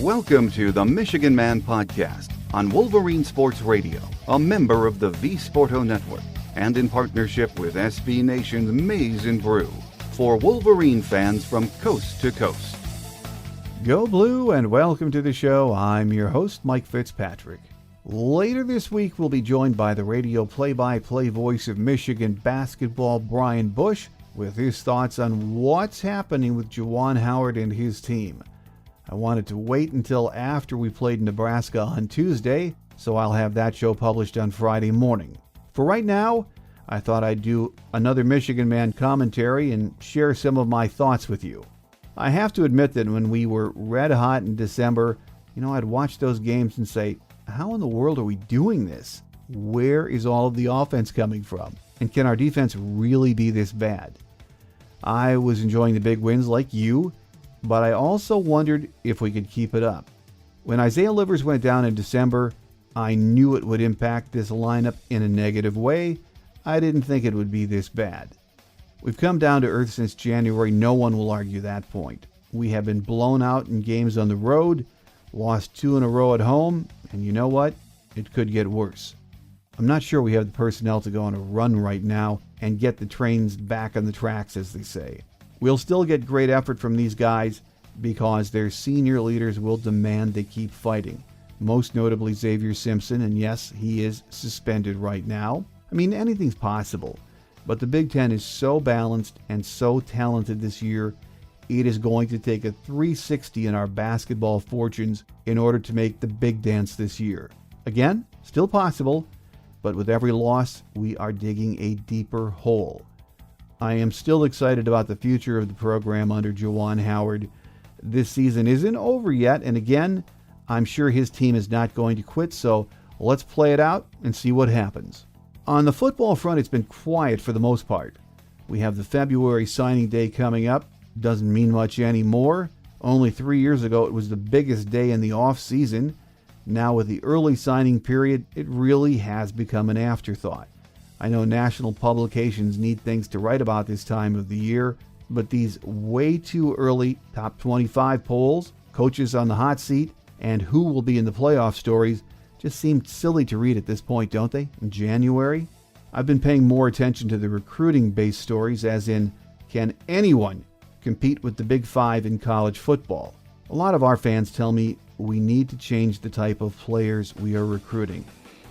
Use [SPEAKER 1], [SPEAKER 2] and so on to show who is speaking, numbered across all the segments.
[SPEAKER 1] Welcome to the Michigan Man Podcast on Wolverine Sports Radio, a member of the V Sporto Network, and in partnership with SB Nation's Maize and Brew, for Wolverine fans from coast to coast.
[SPEAKER 2] Go Blue and welcome to the show. I'm your host, Mike Fitzpatrick. Later this week, we'll be joined by the radio play-by-play voice of Michigan basketball, Brian Bush, with his thoughts on what's happening with Juwan Howard and his team. I wanted to wait until after we played Nebraska on Tuesday, so I'll have that show published on Friday morning. For right now, I thought I'd do another Michigan Man commentary and share some of my thoughts with you. I have to admit that when we were red hot in December, I'd watch those games and say, how in the world are we doing this? Where is all of the offense coming from? And can our defense really be this bad? I was enjoying the big wins like you, but I also wondered if we could keep it up. When Isaiah Livers went down in December, I knew it would impact this lineup in a negative way. I didn't think it would be this bad. We've come down to earth since January. No one will argue that point. We have been blown out in games on the road, lost 2 in a row at home, and you know what? It could get worse. I'm not sure we have the personnel to go on a run right now and get the trains back on the tracks, as they say. We'll still get great effort from these guys because their senior leaders will demand they keep fighting. Most notably Xavier Simpson, and yes, he is suspended right now. I mean, anything's possible. But the Big Ten is so balanced and so talented this year, it is going to take a 360 in our basketball fortunes in order to make the big dance this year. Again, still possible, but with every loss, we are digging a deeper hole. I am still excited about the future of the program under Juwan Howard. This season isn't over yet, and again, I'm sure his team is not going to quit, so let's play it out and see what happens. On the football front, it's been quiet for the most part. We have the February signing day coming up. Doesn't mean much anymore. Only 3 years ago, it was the biggest day in the off season. Now with the early signing period, it really has become an afterthought. I know national publications need things to write about this time of the year, but these way too early top 25 polls, coaches on the hot seat, and who will be in the playoff stories just seem silly to read at this point, don't they? In January? I've been paying more attention to the recruiting-based stories, as in, can anyone compete with the Big Five in college football? A lot of our fans tell me we need to change the type of players we are recruiting.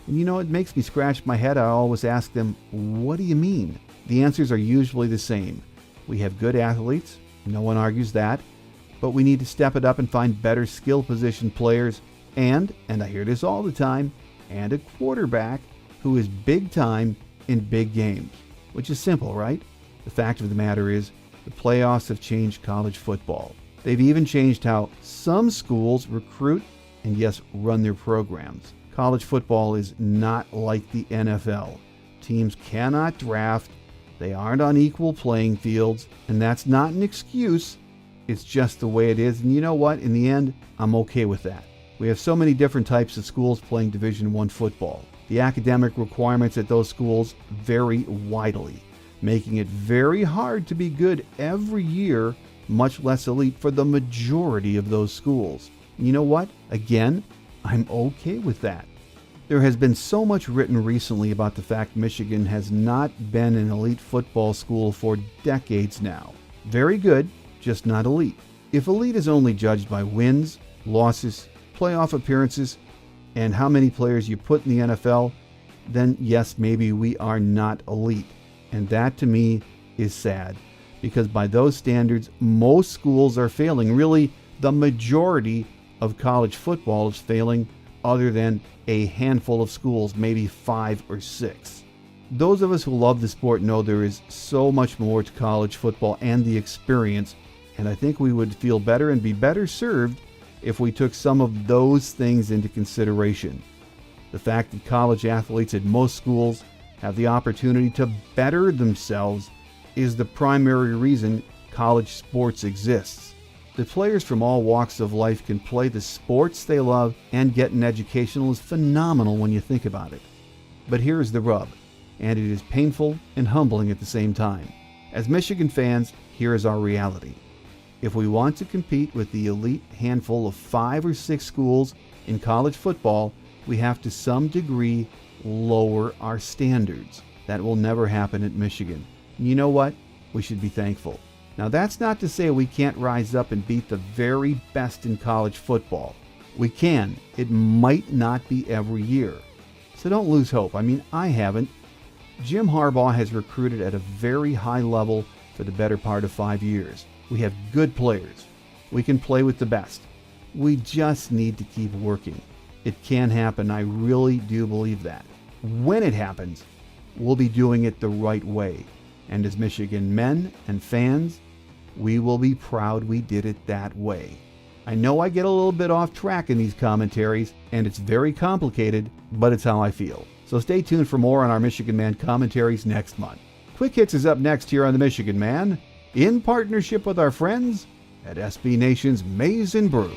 [SPEAKER 2] And it makes me scratch my head. I always ask them, what do you mean? The answers are usually the same. We have good athletes, no one argues that, but we need to step it up and find better skill position players and I hear this all the time, and a quarterback who is big time in big games. Which is simple, right? The fact of the matter is, the playoffs have changed college football. They've even changed how some schools recruit and, yes, run their programs. College football is not like the NFL. Teams cannot draft, they aren't on equal playing fields, and that's not an excuse. It's just the way it is, and you know what? In the end, I'm okay with that. We have so many different types of schools playing Division I football. The academic requirements at those schools vary widely, making it very hard to be good every year, much less elite for the majority of those schools. You know what? Again, I'm okay with that. There has been so much written recently about the fact Michigan has not been an elite football school for decades now. Very good, just not elite. If elite is only judged by wins, losses, playoff appearances, and how many players you put in the NFL, then yes, maybe we are not elite. And that to me is sad, because by those standards, most schools are failing. Really, the majority of college football is failing, other than a handful of schools, maybe 5 or 6. Those of us who love the sport know there is so much more to college football and the experience, and I think we would feel better and be better served if we took some of those things into consideration. The fact that college athletes at most schools have the opportunity to better themselves is the primary reason college sports exists. The players from all walks of life can play the sports they love and get an educational is phenomenal when you think about it. But here is the rub, and it is painful and humbling at the same time. As Michigan fans, here is our reality. If we want to compete with the elite handful of 5 or 6 schools in college football, we have to some degree lower our standards. That will never happen at Michigan. And you know what? We should be thankful. Now, that's not to say we can't rise up and beat the very best in college football. We can. It might not be every year. So don't lose hope. I mean, I haven't. Jim Harbaugh has recruited at a very high level for the better part of 5 years. We have good players. We can play with the best. We just need to keep working. It can happen. I really do believe that. When it happens, we'll be doing it the right way. And as Michigan men and fans, we will be proud we did it that way. I know I get a little bit off track in these commentaries, and it's very complicated, but it's how I feel. So stay tuned for more on our Michigan Man commentaries next month. Quick Hits is up next here on the Michigan Man, in partnership with our friends at SB Nation's Maize and Brew.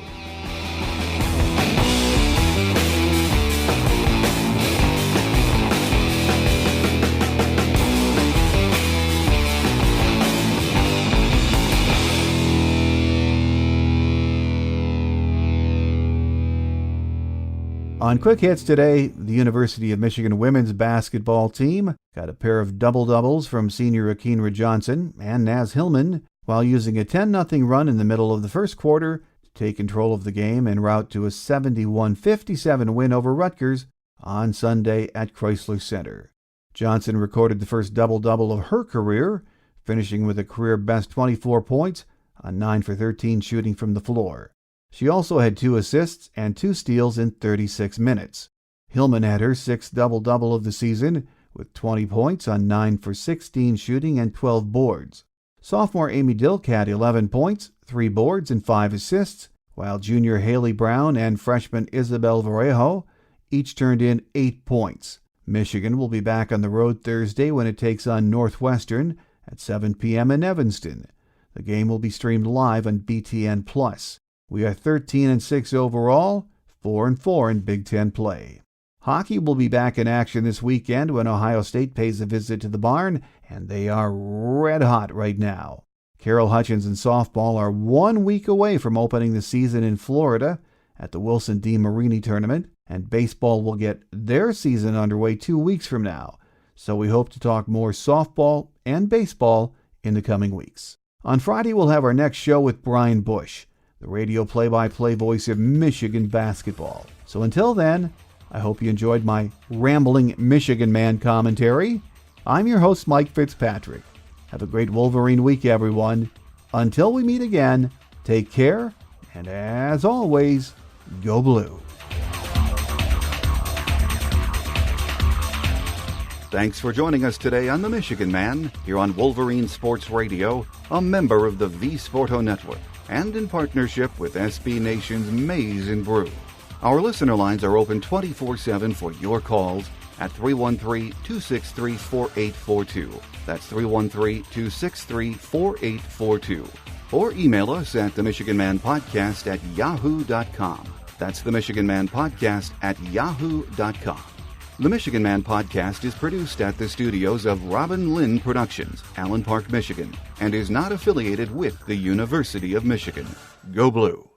[SPEAKER 2] On Quick Hits today, the University of Michigan women's basketball team got a pair of double-doubles from senior Akinra Johnson and Naz Hillman while using a 10-0 run in the middle of the first quarter to take control of the game en route to a 71-57 win over Rutgers on Sunday at Chrysler Center. Johnson recorded the first double-double of her career, finishing with a career-best 24 points on 9 for 13 shooting from the floor. She also had 2 assists and 2 steals in 36 minutes. Hillman had her 6th double-double of the season with 20 points on 9 for 16 shooting and 12 boards. Sophomore Amy Dilk had 11 points, 3 boards, and 5 assists, while junior Haley Brown and freshman Isabel Varejo each turned in 8 points. Michigan will be back on the road Thursday when it takes on Northwestern at 7 p.m. in Evanston. The game will be streamed live on BTN+. We are 13-6 overall, 4-4 in Big Ten play. Hockey will be back in action this weekend when Ohio State pays a visit to the Barn, and they are red hot right now. Carol Hutchins and softball are 1 week away from opening the season in Florida at the Wilson D. Marini Tournament, and baseball will get their season underway 2 weeks from now. So we hope to talk more softball and baseball in the coming weeks. On Friday, we'll have our next show with Brian Bush, the radio play-by-play voice of Michigan basketball. So until then, I hope you enjoyed my rambling Michigan Man commentary. I'm your host, Mike Fitzpatrick. Have a great Wolverine week, everyone. Until we meet again, take care, and as always, go blue.
[SPEAKER 1] Thanks for joining us today on the Michigan Man, here on Wolverine Sports Radio, a member of the V Sporto Network, and in partnership with SB Nation's Maize and Brew. Our listener lines are open 24/7 for your calls at 313-263-4842. That's 313-263-4842. Or email us at the Michigan Man Podcast at yahoo.com. That's the Michigan Man Podcast at yahoo.com. The Michigan Man Podcast is produced at the studios of Robin Lynn Productions, Allen Park, Michigan, and is not affiliated with the University of Michigan. Go Blue!